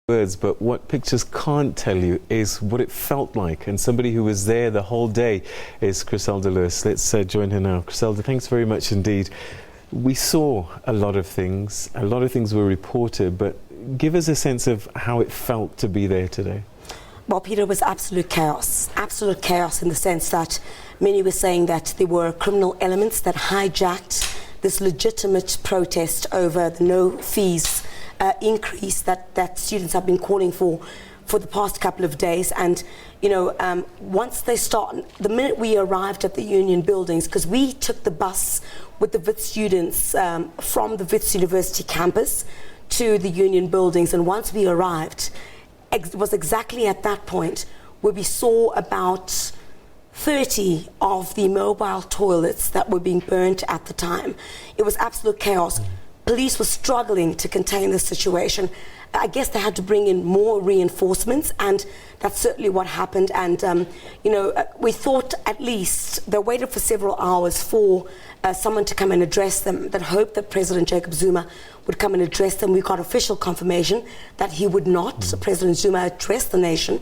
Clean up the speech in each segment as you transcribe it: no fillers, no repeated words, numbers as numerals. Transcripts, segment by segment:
words, but what pictures can't tell you is what it felt like. And somebody who was there the whole day is Chriselda Lewis. Let's join her now. Chriselda, thanks very much indeed. We saw a lot of things were reported, but give us a sense of how it felt to be there today. Well, Peter, it was absolute chaos in the sense that many were saying that there were criminal elements that hijacked this legitimate protest over the no fees increase that students have been calling for the past couple of days. And once they start, the minute we arrived at the union buildings, because we took the bus with the Wits students from the Wits University campus to the union buildings, and once we arrived, it was exactly at that point where we saw about 30 of the mobile toilets that were being burnt at the time. It was absolute chaos. Police were struggling to contain the situation. I guess they had to bring in more reinforcements, and that's certainly what happened. And we thought at least they waited for several hours for someone to come and address them, that hoped that President Jacob Zuma would come and address them. We got official confirmation that he would not. So President Zuma addressed the nation,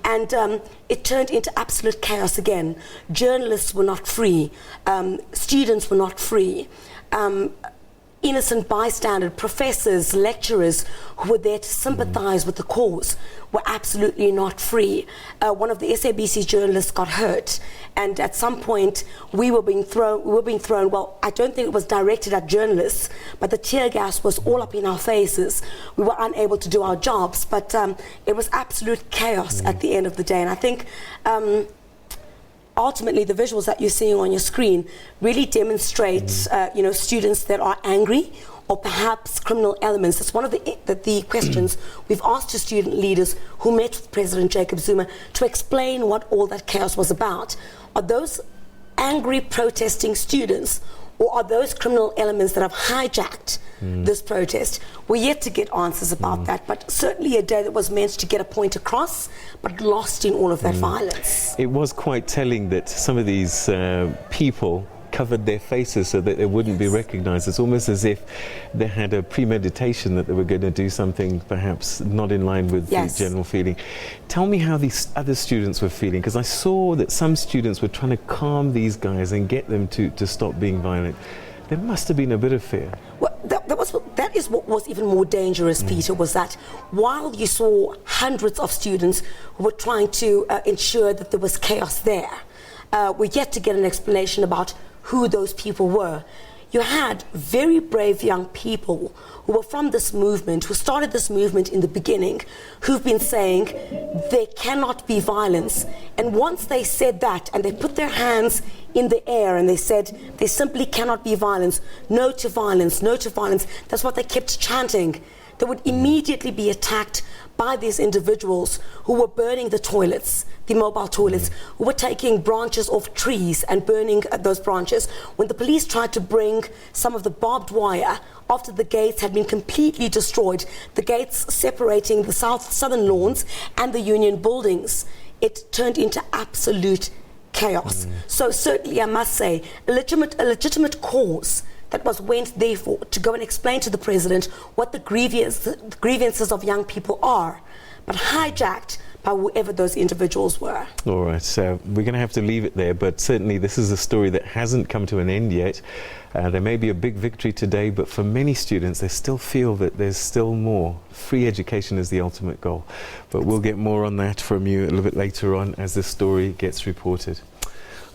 and it turned into absolute chaos again. Journalists were not free, students were not free. Innocent bystanders, professors, lecturers who were there to sympathize with the cause were absolutely not free. One of the SABC journalists got hurt, and at some point we were being thrown. Well, I don't think it was directed at journalists, but the tear gas was all up in our faces. We were unable to do our jobs, but it was absolute chaos at the end of the day. And I think ultimately, the visuals that you're seeing on your screen really demonstrate, students that are angry or perhaps criminal elements. That's one of the questions we've asked to student leaders who met with President Jacob Zuma to explain what all that chaos was about. Are those angry protesting students, or are those criminal elements that have hijacked this protest? We're yet to get answers about that, but certainly a day that was meant to get a point across, but lost in all of that violence. It was quite telling that some of these people covered their faces so that they wouldn't be recognized. It's almost as if they had a premeditation that they were going to do something perhaps not in line with the general feeling. Tell me how these other students were feeling, because I saw that some students were trying to calm these guys and get them to stop being violent. There must have been a bit of fear. Well, that is what was even more dangerous, Peter, was that while you saw hundreds of students who were trying to ensure that there was chaos there, we're yet to get an explanation about who those people were. You had very brave young people who were from this movement, who started this movement in the beginning, who've been saying there cannot be violence. And once they said that, and they put their hands in the air and they said there simply cannot be violence, no to violence, no to violence, that's what they kept chanting. They would immediately be attacked by these individuals who were burning the toilets, the mobile toilets, who were taking branches off trees and burning those branches. When the police tried to bring some of the barbed wire after the gates had been completely destroyed, the gates separating the southern lawns and the union buildings, it turned into absolute chaos. So certainly I must say, a legitimate cause that went therefore to go and explain to the president what the grievances of young people are, but hijacked by whoever those individuals were. All right, so we're going to have to leave it there, but certainly this is a story that hasn't come to an end yet. There may be a big victory today, but for many students, they still feel that there's still more. Free education is the ultimate goal. But we'll get more on that from you a little bit later on as this story gets reported.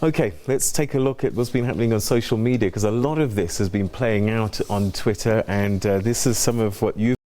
Okay, let's take a look at what's been happening on social media, because a lot of this has been playing out on Twitter, and this is some of what you